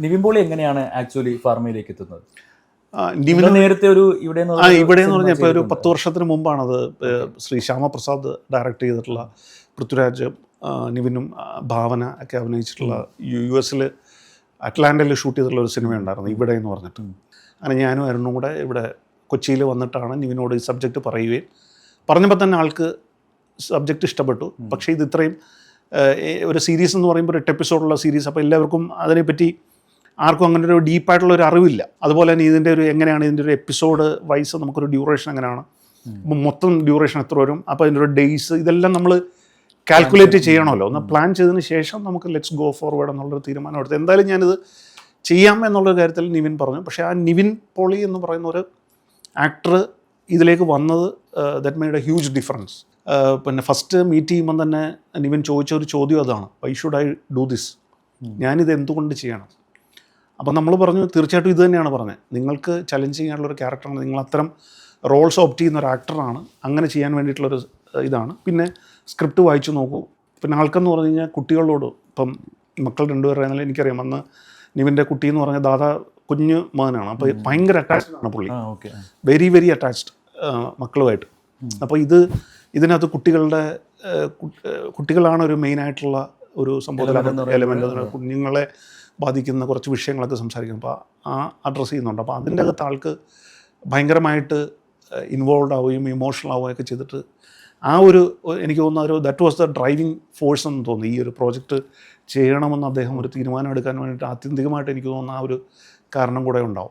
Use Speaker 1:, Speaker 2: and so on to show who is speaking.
Speaker 1: നിവിൻ പോളി എങ്ങനെയാണ് ആക്ച്വലി ഫാർമയിലേക്ക് എത്തുന്നത്?
Speaker 2: നേരത്തെ
Speaker 1: ഒരു
Speaker 2: ഇവിടെ എന്ന് പറഞ്ഞാൽ ഇപ്പോൾ ഒരു 10 വർഷത്തിന് മുമ്പാണത്. ശ്രീ ശ്യാമപ്രസാദ് ഡയറക്റ്റ് ചെയ്തിട്ടുള്ള പൃഥ്വിരാജ്, നിവിനും ഭാവന ഒക്കെ അഭിനയിച്ചിട്ടുള്ള US അറ്റ്ലാന്റയിൽ ഷൂട്ട് ചെയ്തിട്ടുള്ള ഒരു സിനിമ ഉണ്ടായിരുന്നു, ഇവിടെ എന്ന് പറഞ്ഞിട്ട്. അങ്ങനെ ഞാനും അരുണും കൂടെ ഇവിടെ കൊച്ചിയിൽ വന്നിട്ടാണ് നിവിനോട് ഈ സബ്ജക്റ്റ് പറയുകയും പറഞ്ഞപ്പോൾ തന്നെ ആൾക്ക് സബ്ജക്റ്റ് ഇഷ്ടപ്പെട്ടു. പക്ഷേ ഇത് ഇത്രയും ഒരു സീരീസ് എന്ന് പറയുമ്പോൾ 8 എപ്പിസോഡുള്ള സീരീസ്, അപ്പോൾ എല്ലാവർക്കും അതിനെപ്പറ്റി ആർക്കും അങ്ങനെ ഒരു ഡീപ്പായിട്ടുള്ള ഒരു അറിവില്ല. അതുപോലെ തന്നെ ഇതിൻ്റെ ഒരു എങ്ങനെയാണ് ഇതിൻ്റെ ഒരു എപ്പിസോഡ് വൈസ് നമുക്കൊരു ഡ്യൂറേഷൻ എങ്ങനെയാണ്, മൊത്തം ഡ്യൂറേഷൻ എത്ര വരും, അപ്പോൾ അതിൻ്റെ ഒരു ഡേയ്സ് ഇതെല്ലാം നമ്മൾ കാൽക്കുലേറ്റ് ചെയ്യണമല്ലോ. ഒന്ന് പ്ലാൻ ചെയ്തതിന് ശേഷം നമുക്ക് ലെറ്റ്സ് ഗോ ഫോർവേഡ് എന്നുള്ളൊരു തീരുമാനം എടുത്തു. എന്തായാലും ഞാനിത് ചെയ്യാം എന്നുള്ളൊരു കാര്യത്തിൽ നിവിൻ പറഞ്ഞു. പക്ഷേ ആ നിവിൻ പോളി എന്ന് പറയുന്ന ഒരു ആക്ടർ ഇതിലേക്ക് വന്നത് that made A huge difference. പിന്നെ ഫസ്റ്റ് മീറ്റ് ചെയ്യുമ്പം തന്നെ നിവിൻ ചോദിച്ച ഒരു ചോദ്യം അതാണ്, why should I do this, ഞാനിത് എന്തുകൊണ്ട് ചെയ്യണം? അപ്പം നമ്മൾ പറഞ്ഞു തീർച്ചയായിട്ടും ഇത് തന്നെയാണ് പറഞ്ഞത്, നിങ്ങൾക്ക് ചലഞ്ച് ചെയ്യാനുള്ളൊരു ക്യാരക്ടറാണ്, നിങ്ങൾ അത്തരം റോൾസ് ഓപ്റ്റ് ചെയ്യുന്ന ഒരു ആക്ടറാണ്, അങ്ങനെ ചെയ്യാൻ വേണ്ടിയിട്ടുള്ളൊരു ഇതാണ്. പിന്നെ സ്ക്രിപ്റ്റ് വായിച്ചു നോക്കൂ. പിന്നെ ആൾക്കെന്ന് പറഞ്ഞു കഴിഞ്ഞാൽ കുട്ടികളോട്, ഇപ്പം മക്കൾ 2 പേരായിരുന്നാലും എനിക്കറിയാം, അന്ന് നിവിൻ്റെ കുട്ടി എന്ന് പറഞ്ഞാൽ ദാദാ കുഞ്ഞു മകനാണ്. അപ്പോൾ ഭയങ്കര അറ്റാച്ച്ഡ് ആണ് പുള്ളി, വെരി വെരി അറ്റാച്ച്ഡ് മക്കളുമായിട്ട്. അപ്പോൾ ഇതിനകത്ത് കുട്ടികളാണ് ഒരു മെയിനായിട്ടുള്ള ഒരു സംഭവത്തിൽ എലമെൻ്റ്, കുഞ്ഞുങ്ങളെ ബാധിക്കുന്ന കുറച്ച് വിഷയങ്ങളൊക്കെ സംസാരിക്കും. അപ്പോൾ അഡ്രസ്സ് ചെയ്യുന്നുണ്ട്. അപ്പോൾ അതിൻ്റെ അകത്ത് ആൾക്ക് ഭയങ്കരമായിട്ട് ഇൻവോൾവ് ആവുകയും ഇമോഷണൽ ആവുകയൊക്കെ ചെയ്തിട്ട് എനിക്ക് തോന്നുന്ന that was the driving force എന്ന് തോന്നി. ഈ ഒരു പ്രോജക്റ്റ് ചെയ്യണമെന്ന് അദ്ദേഹം ഒരു തീരുമാനം എടുക്കാൻ വേണ്ടിയിട്ട് ആത്യന്തികമായിട്ട് എനിക്ക് തോന്നുന്ന ആ ഒരു കാരണം കൂടെ ഉണ്ടാവും.